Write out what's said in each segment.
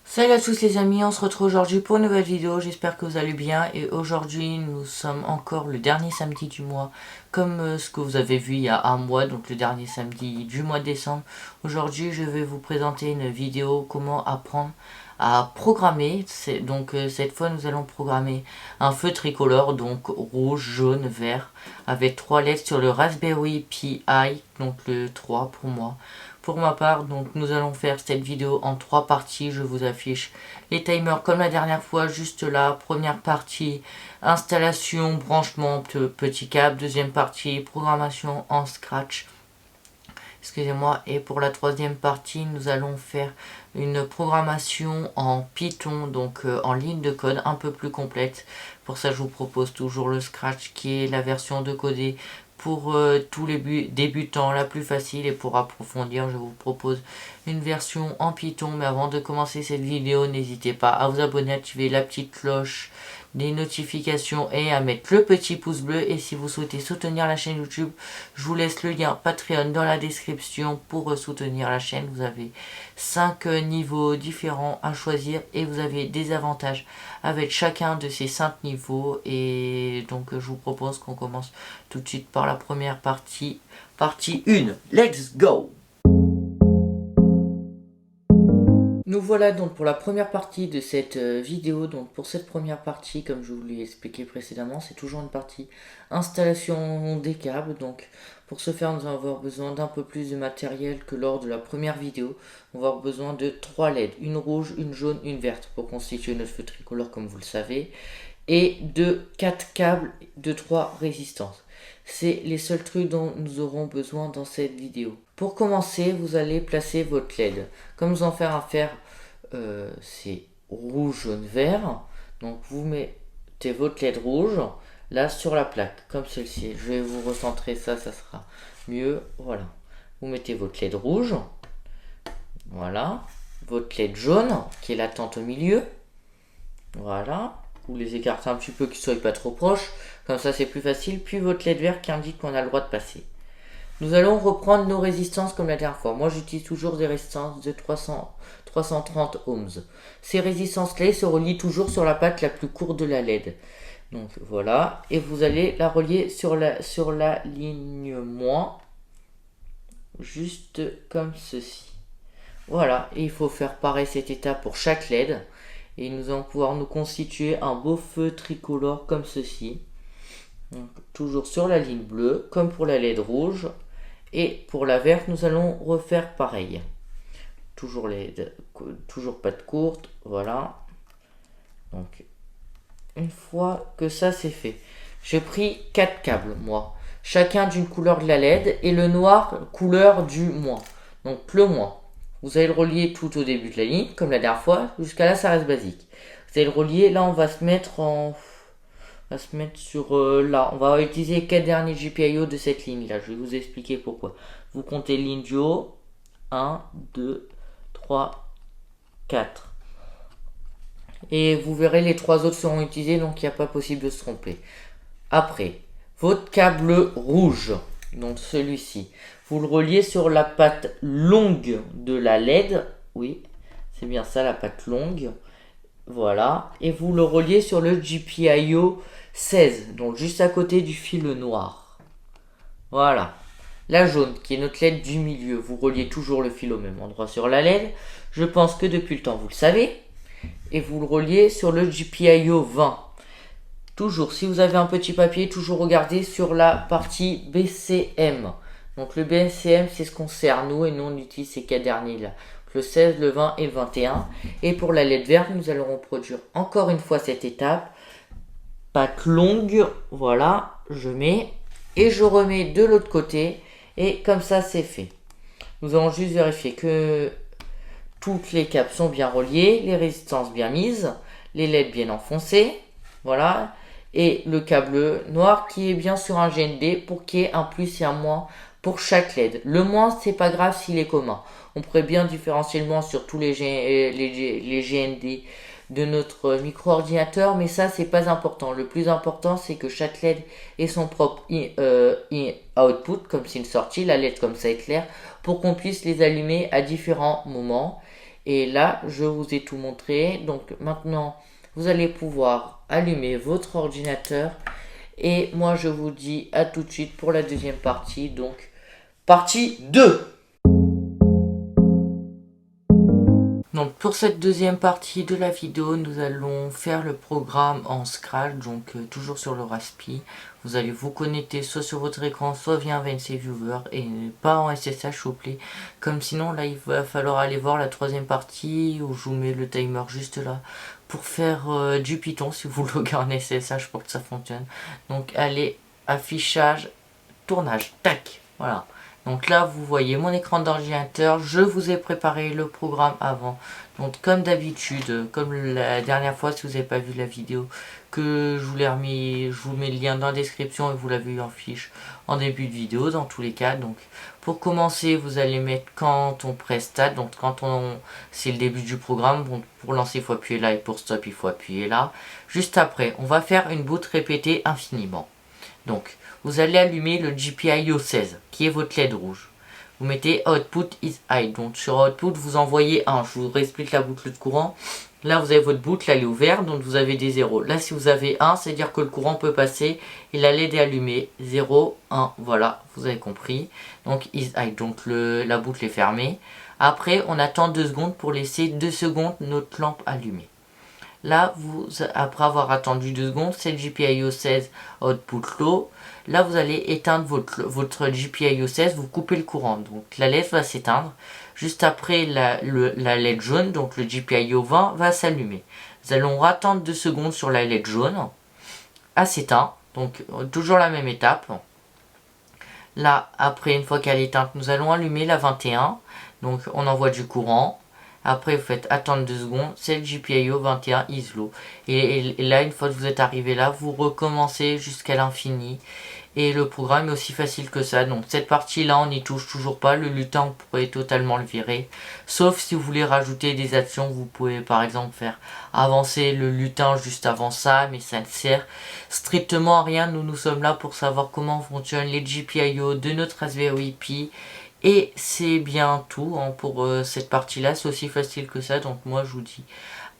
Salut à tous les amis, on se retrouve aujourd'hui pour une nouvelle vidéo, j'espère que vous allez bien et aujourd'hui nous sommes encore le dernier samedi du mois comme ce que vous avez vu il y a un mois, donc le dernier samedi du mois de décembre. Aujourd'hui je vais vous présenter une vidéo comment apprendre à programmer. Donc cette fois nous allons programmer un feu tricolore, donc rouge, jaune, vert, avec 3 LED sur le Raspberry Pi, donc le 3 pour moi. Pour ma part, donc nous allons faire cette vidéo en 3 parties. Je vous affiche les timers comme la dernière fois, juste là. Première partie, installation, branchement, petit câble. Deuxième partie, programmation en Scratch. Excusez-moi. Et pour la troisième partie, nous allons faire une programmation en Python, donc en ligne de code un peu plus complète. Pour ça, je vous propose toujours le Scratch qui est la version de codée pour tous les débutants la plus facile, et pour approfondir je vous propose une version en Python. Mais avant de commencer cette vidéo, n'hésitez pas à vous abonner, à activer la petite cloche des notifications et à mettre le petit pouce bleu. Et si vous souhaitez soutenir la chaîne YouTube, je vous laisse le lien Patreon dans la description pour soutenir la chaîne. Vous avez 5 niveaux différents à choisir et vous avez des avantages avec chacun de ces 5 niveaux. Et donc je vous propose qu'on commence tout de suite par la première partie, partie 1. Let's go! Nous voilà donc pour la première partie de cette vidéo. Donc pour cette première partie, comme je vous l'ai expliqué précédemment, c'est toujours une partie installation des câbles. Donc pour ce faire, nous allons avoir besoin d'un peu plus de matériel que lors de la première vidéo. On va avoir besoin de 3 LED, une rouge, une jaune, une verte pour constituer notre feu tricolore comme vous le savez, et de 4 câbles de 3 résistances. C'est les seuls trucs dont nous aurons besoin dans cette vidéo. Pour commencer, vous allez placer votre LED. Comme nous en faire à faire, c'est rouge, jaune, vert. Donc vous mettez votre LED rouge là sur la plaque, comme celle-ci. Je vais vous recentrer ça, ça sera mieux. Voilà. Vous mettez votre LED rouge. Voilà. Votre LED jaune qui est latente au milieu. Voilà. Vous les écartez un petit peu, qu'ils ne soient pas trop proches. Comme ça c'est plus facile. Puis votre LED vert qui indique qu'on a le droit de passer. Nous allons reprendre nos résistances comme la dernière fois. Moi j'utilise toujours des résistances de 330 ohms. Ces résistances-là se relient toujours sur la patte la plus courte de la LED. Donc voilà. Et vous allez la relier sur la ligne moins. Juste comme ceci. Voilà. Et il faut faire pareil cette étape pour chaque LED. Et nous allons pouvoir nous constituer un beau feu tricolore comme ceci. Donc, toujours sur la ligne bleue, comme pour la LED rouge. Et pour la verte, nous allons refaire pareil. Toujours pas de courte, voilà. Donc, une fois que ça c'est fait, j'ai pris 4 câbles, moi. Chacun d'une couleur de la LED et le noir, couleur du moins. Donc, le moins. Vous allez le relier tout au début de la ligne, comme la dernière fois. Jusqu'à là, ça reste basique. Vous allez le relier, là, on va se mettre sur là. On va utiliser les 4 derniers GPIO de cette ligne là. Je vais vous expliquer pourquoi. Vous comptez ligne du haut. 1, 2, 3, 4. Et vous verrez, les 3 autres seront utilisés, donc il n'y a pas possible de se tromper. Après, votre câble rouge, donc celui-ci, vous le reliez sur la patte longue de la LED. Oui, c'est bien ça, la patte longue. Voilà. Et vous le reliez sur le GPIO 16, donc juste à côté du fil noir. Voilà. La jaune, qui est notre LED du milieu, vous reliez toujours le fil au même endroit sur la LED. Je pense que depuis le temps, vous le savez. Et vous le reliez sur le GPIO 20. Toujours, si vous avez un petit papier, toujours regardez sur la partie BCM. Donc le BCM, c'est ce qu'on sert nous, et nous on utilise ces 4 derniers là. Le 16, le 20 et le 21. Et pour la LED verte, nous allons reproduire encore une fois cette étape. Patte longue, voilà, je mets et je remets de l'autre côté, et comme ça c'est fait. Nous allons juste vérifier que toutes les câbles sont bien reliés, les résistances bien mises, les LED bien enfoncées, voilà, et le câble noir qui est bien sur un GND pour qu'il y ait un plus et un moins pour chaque LED. Le moins, c'est pas grave s'il est commun. On pourrait bien différentiellement sur tous les GND de notre micro-ordinateur, mais ça c'est pas important. Le plus important c'est que chaque LED ait son propre output, comme c'est une sortie, la LED comme ça est clair, pour qu'on puisse les allumer à différents moments. Et là je vous ai tout montré, donc maintenant vous allez pouvoir allumer votre ordinateur. Et moi je vous dis à tout de suite pour la deuxième partie, donc partie 2. Donc pour cette deuxième partie de la vidéo, nous allons faire le programme en Scratch, donc toujours sur le Raspi. Vous allez vous connecter soit sur votre écran, soit via un VNC Viewer et pas en SSH au play. Comme sinon là il va falloir aller voir la troisième partie où je vous mets le timer juste là pour faire du Python si vous loguez en SSH pour que ça fonctionne. Donc allez, affichage, tournage, tac, voilà. Donc là, vous voyez mon écran d'ordinateur. Je vous ai préparé le programme avant. Donc comme d'habitude, comme la dernière fois, si vous n'avez pas vu la vidéo, que je vous l'ai remis, je vous mets le lien dans la description et vous l'avez eu en fiche en début de vidéo dans tous les cas. Donc pour commencer, vous allez mettre quand on presse Start. Donc quand c'est le début du programme. Bon, pour lancer, il faut appuyer là et pour stop, il faut appuyer là. Juste après, on va faire une boucle répétée infiniment. Donc, vous allez allumer le GPIO 16, qui est votre LED rouge. Vous mettez Output is high. Donc, sur Output, vous envoyez 1. Je vous réexplique la boucle de courant. Là, vous avez votre boucle, elle est ouverte, donc vous avez des 0. Là, si vous avez 1, c'est-à-dire que le courant peut passer et la LED est allumée. 0, 1, voilà, vous avez compris. Donc, is high, donc la boucle est fermée. Après, on attend 2 secondes pour laisser 2 secondes notre lampe allumée. Là, après avoir attendu 2 secondes, c'est le GPIO 16 output low. Là, vous allez éteindre votre GPIO 16, vous coupez le courant. Donc la LED va s'éteindre. Juste après, la LED jaune, donc le GPIO 20, va s'allumer. Nous allons attendre 2 secondes sur la LED jaune à s'éteindre. Donc toujours la même étape. Là, après, une fois qu'elle est éteinte, nous allons allumer la 21. Donc on envoie du courant. Après, vous faites attendre 2 secondes, c'est le GPIO 21 is low. Et là, une fois que vous êtes arrivé là, vous recommencez jusqu'à l'infini. Et le programme est aussi facile que ça. Donc cette partie-là, on n'y touche toujours pas. Le lutin, vous pourrez totalement le virer. Sauf si vous voulez rajouter des actions, vous pouvez par exemple faire avancer le lutin juste avant ça. Mais ça ne sert strictement à rien. Nous sommes là pour savoir comment fonctionnent les GPIO de notre Raspberry Pi. Et c'est bien tout hein, pour cette partie-là. C'est aussi facile que ça. Donc moi, je vous dis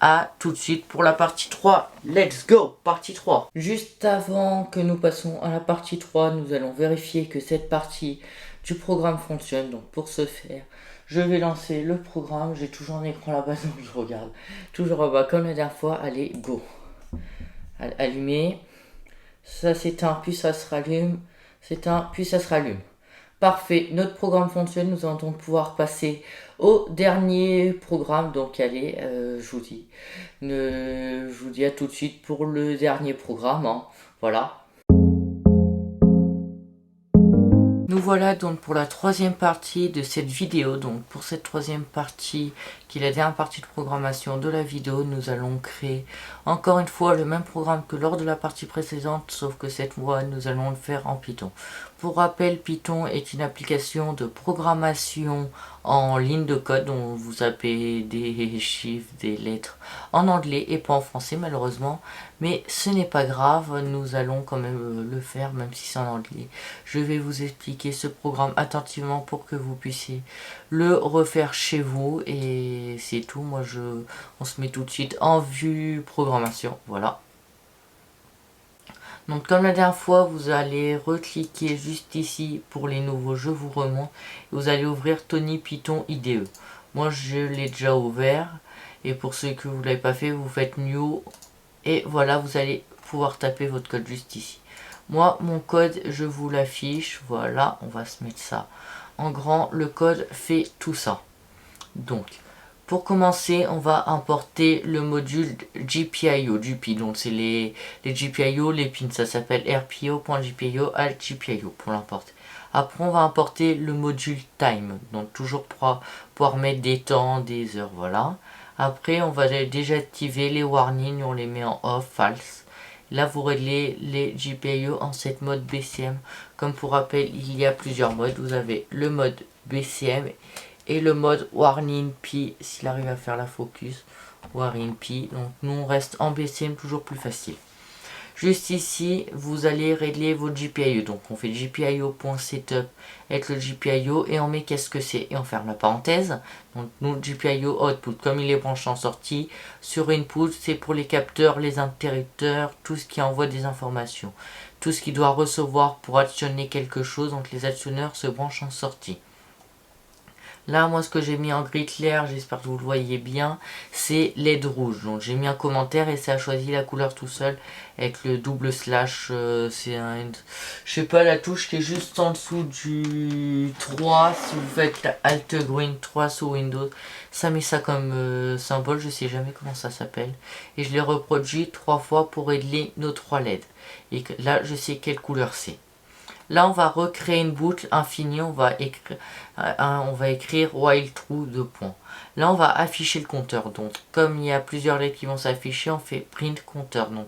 à tout de suite pour la partie 3. Let's go, partie 3. Juste avant que nous passons à la partie 3, nous allons vérifier que cette partie du programme fonctionne. Donc pour ce faire, je vais lancer le programme. J'ai toujours un écran là-bas, donc je regarde. Toujours en bas comme la dernière fois. Allez, go. Allumé. Ça s'éteint, puis ça se rallume. S'éteint, puis ça se rallume. Parfait, notre programme fonctionne, nous allons donc pouvoir passer au dernier programme. Donc allez, je vous dis à tout de suite pour le dernier programme. Hein. Voilà. Nous voilà donc pour la troisième partie de cette vidéo. Donc pour cette troisième partie, qui est la dernière partie de programmation de la vidéo, nous allons créer encore une fois le même programme que lors de la partie précédente, sauf que cette fois nous allons le faire en Python. Pour rappel, Python est une application de programmation en ligne de code dont vous tapez des chiffres, des lettres en anglais et pas en français malheureusement. Mais ce n'est pas grave, nous allons quand même le faire même si c'est en anglais. Je vais vous expliquer ce programme attentivement pour que vous puissiez le refaire chez vous et c'est tout. Moi on se met tout de suite en vue programmation, voilà. Donc comme la dernière fois, vous allez recliquer juste ici pour les nouveaux, je vous remonte. Vous allez ouvrir Tony Python IDE. Moi je l'ai déjà ouvert. Et pour ceux que vous ne l'avez pas fait, vous faites New. Et voilà, vous allez pouvoir taper votre code juste ici. Moi, mon code, je vous l'affiche. Voilà, on va se mettre ça en grand. Le code fait tout ça. Donc, pour commencer, on va importer le module GPIO du Pi. Donc c'est les GPIO, les pins, ça s'appelle RPO.GPIO, alt GPIO pour l'importer. Après on va importer le module time. Donc toujours pour pouvoir mettre des temps, des heures, voilà. Après on va déjà activer les warnings, on les met en off, false. Là vous réglez les GPIO en cette mode BCM. Comme pour rappel, il y a plusieurs modes. Vous avez le mode BCM et le mode warning Pi, s'il arrive à faire la focus, WinP. Donc nous on reste en BCM, toujours plus facile. Juste ici, vous allez régler votre GPIO. Donc on fait GPIO.setup avec le GPIO et on met qu'est-ce que c'est. Et on ferme la parenthèse. Donc nous, GPIO output, comme il est branché en sortie, sur input, c'est pour les capteurs, les interrupteurs, tout ce qui envoie des informations. Tout ce qui doit recevoir pour actionner quelque chose, donc les actionneurs se branchent en sortie. Là, moi, ce que j'ai mis en gris clair, j'espère que vous le voyez bien, c'est LED rouge. Donc, j'ai mis un commentaire et ça a choisi la couleur tout seul avec le double slash. C'est je sais pas, la touche qui est juste en dessous du 3. Si vous faites Alt Green 3 sur Windows, ça met ça comme symbole. Je sais jamais comment ça s'appelle. Et je l'ai reproduit 3 fois pour régler nos 3 LED. Et là, je sais quelle couleur c'est. Là, on va recréer une boucle infinie. On va écrire while true 2 points. Là, on va afficher le compteur. Donc, comme il y a plusieurs lettres qui vont s'afficher, on fait print compteur. Donc,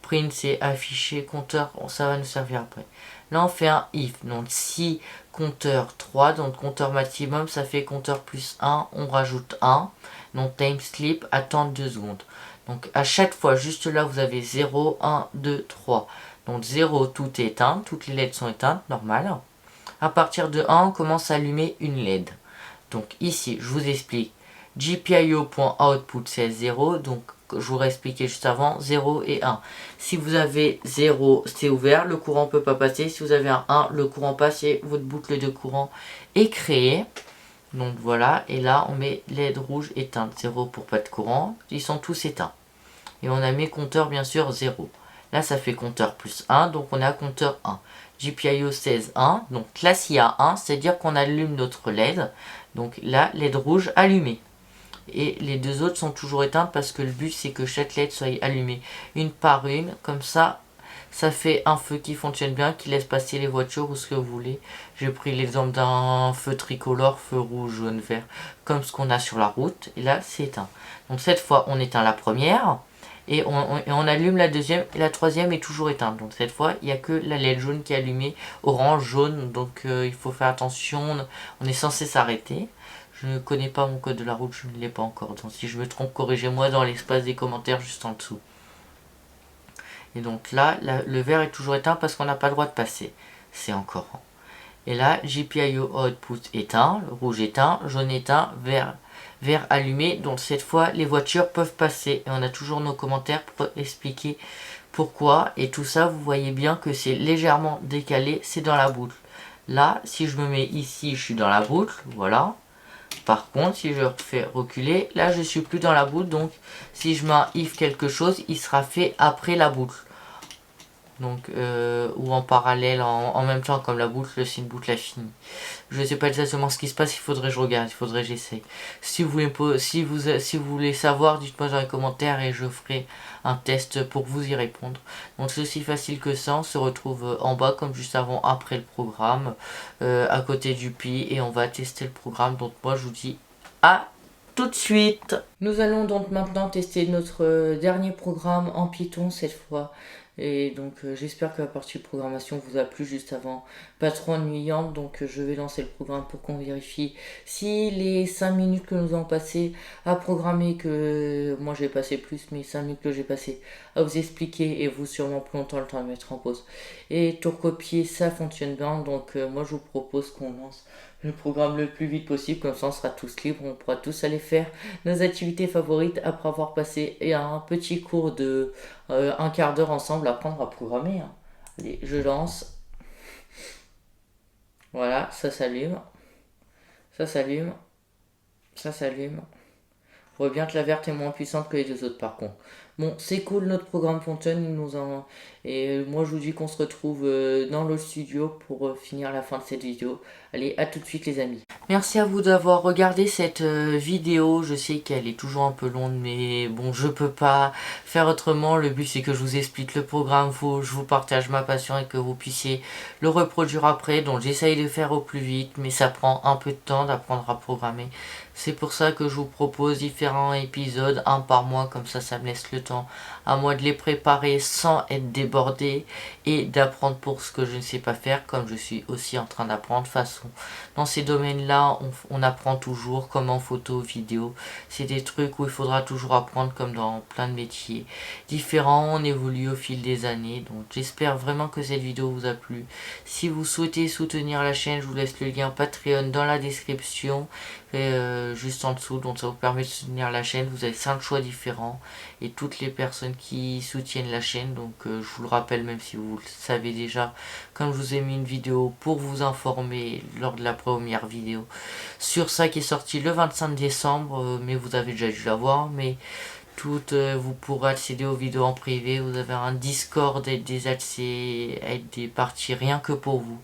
print, c'est afficher compteur. Ça va nous servir après. Là, on fait un if. Donc, si compteur 3, donc compteur maximum, ça fait compteur plus 1. On rajoute 1. Donc, time slip, attendre 2 secondes. Donc, à chaque fois, juste là, vous avez 0, 1, 2, 3. Donc 0, tout est éteint, toutes les LED sont éteintes, normal. À partir de 1, on commence à allumer une LED. Donc ici, je vous explique. GPIO.output c'est 0, donc je vous expliqué juste avant, 0 et 1. Si vous avez 0, c'est ouvert, le courant ne peut pas passer. Si vous avez un 1, le courant passe et votre boucle de courant est créée. Donc voilà, et là on met LED rouge éteinte, 0 pour pas de courant, ils sont tous éteints. Et on a mis compteur bien sûr 0. Là, ça fait compteur plus 1, donc on est à compteur 1. GPIO 16, 1. Donc là, s'il y a 1, c'est-à-dire qu'on allume notre LED. Donc là, LED rouge allumé. Et les deux autres sont toujours éteintes parce que le but, c'est que chaque LED soit allumée une par une. Comme ça, ça fait un feu qui fonctionne bien, qui laisse passer les voitures ou ce que vous voulez. J'ai pris l'exemple d'un feu tricolore, feu rouge, jaune, vert, comme ce qu'on a sur la route. Et là, c'est éteint. Donc cette fois, on éteint la première. Et on allume la deuxième et la troisième est toujours éteinte. Donc cette fois, il n'y a que la LED jaune qui est allumée, orange, jaune. Donc il faut faire attention, on est censé s'arrêter. Je ne connais pas mon code de la route, je ne l'ai pas encore. Donc si je me trompe, corrigez-moi dans l'espace des commentaires juste en dessous. Et donc là, le vert est toujours éteint parce qu'on n'a pas le droit de passer. C'est encore. Et là, GPIO output éteint, le rouge éteint, jaune éteint, vert allumé. Donc cette fois, les voitures peuvent passer. Et on a toujours nos commentaires pour expliquer pourquoi. Et tout ça, vous voyez bien que c'est légèrement décalé. C'est dans la boucle. Là, si je me mets ici, je suis dans la boucle. Voilà. Par contre, si je fais reculer, là, je suis plus dans la boucle. Donc, si je mets un if quelque chose, il sera fait après la boucle. Donc ou en parallèle, en même temps, comme la boucle, c'est une boucle infinie. Je ne sais pas exactement ce qui se passe, il faudrait que je regarde, il faudrait que j'essaye. Si vous voulez savoir, dites-moi dans les commentaires et je ferai un test pour vous y répondre. Donc c'est aussi facile que ça, on se retrouve en bas comme juste avant, après le programme, à côté du pi, et on va tester le programme. Donc moi je vous dis à tout de suite. Nous allons donc maintenant tester notre dernier programme en Python cette fois. Et donc j'espère que la partie programmation vous a plu juste avant, pas trop ennuyante. Donc je vais lancer le programme pour qu'on vérifie si les 5 minutes que nous avons passé à programmer, que moi j'ai passé plus, mais 5 minutes que j'ai passé à vous expliquer et vous sûrement plus longtemps le temps de mettre en pause et tout recopier, ça fonctionne bien. Donc moi je vous propose qu'on lance le programme le plus vite possible, comme ça on sera tous libres, on pourra tous aller faire nos activités favorites après avoir passé un petit cours de un quart d'heure ensemble à apprendre à programmer. Allez, je lance. Voilà, ça s'allume. Ça s'allume. Ça s'allume. On voit bien que la verte est moins puissante que les deux autres par contre. Bon, c'est cool, notre programme fonctionne. Et moi je vous dis qu'on se retrouve dans le studio pour finir la fin de cette vidéo. Allez, à tout de suite les amis. Merci à vous d'avoir regardé cette vidéo. Je sais qu'elle est toujours un peu longue, mais bon, je peux pas faire autrement. Le but c'est que je vous explique le programme, je vous partage ma passion et que vous puissiez le reproduire après. Donc j'essaye de faire au plus vite, mais ça prend un peu de temps d'apprendre à programmer. C'est pour ça que je vous propose différents épisodes, un par mois, comme ça me laisse le temps. À moi de les préparer sans être débordé et d'apprendre pour ce que je ne sais pas faire, comme je suis aussi en train d'apprendre. De façon, dans ces domaines-là, on apprend toujours, comme en photo, vidéo. C'est des trucs où il faudra toujours apprendre, comme dans plein de métiers différents. On évolue au fil des années. Donc j'espère vraiment que cette vidéo vous a plu. Si vous souhaitez soutenir la chaîne, je vous laisse le lien Patreon dans la description, juste en dessous. Donc ça vous permet de soutenir la chaîne. Vous avez 5 choix différents et toutes les personnes qui soutiennent la chaîne. Donc je vous le rappelle, même si vous le savez déjà, comme je vous ai mis une vidéo pour vous informer lors de la première vidéo sur ça qui est sorti le 25 décembre, mais vous avez déjà dû la voir. Mais vous pourrez accéder aux vidéos en privé. Vous avez un Discord et des accès avec des parties rien que pour vous,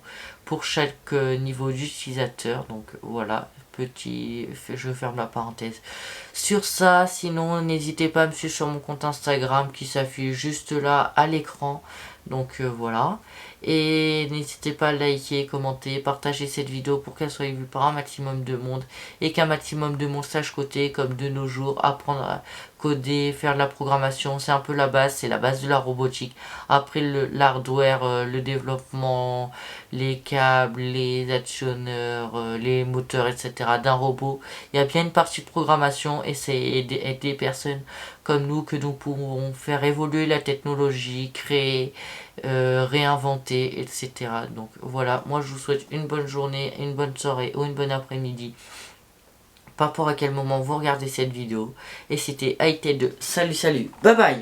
pour chaque niveau d'utilisateur. Donc voilà, je ferme la parenthèse sur ça. Sinon, n'hésitez pas à me suivre sur mon compte Instagram qui s'affiche juste là à l'écran. Donc voilà. Et n'hésitez pas à liker, commenter, partager cette vidéo pour qu'elle soit vue par un maximum de monde et qu'un maximum de monde sache coder, comme de nos jours, apprendre à coder, faire de la programmation, c'est un peu la base, c'est la base de la robotique. Après l'hardware, le développement, les câbles, les actionneurs, les moteurs, etc. d'un robot, il y a bien une partie de programmation et c'est aider des personnes comme nous que nous pourrons faire évoluer la technologie, créer, réinventer, etc. Donc voilà, moi je vous souhaite une bonne journée, une bonne soirée ou une bonne après-midi, par rapport à quel moment vous regardez cette vidéo. Et c'était Aïté de salut, bye bye.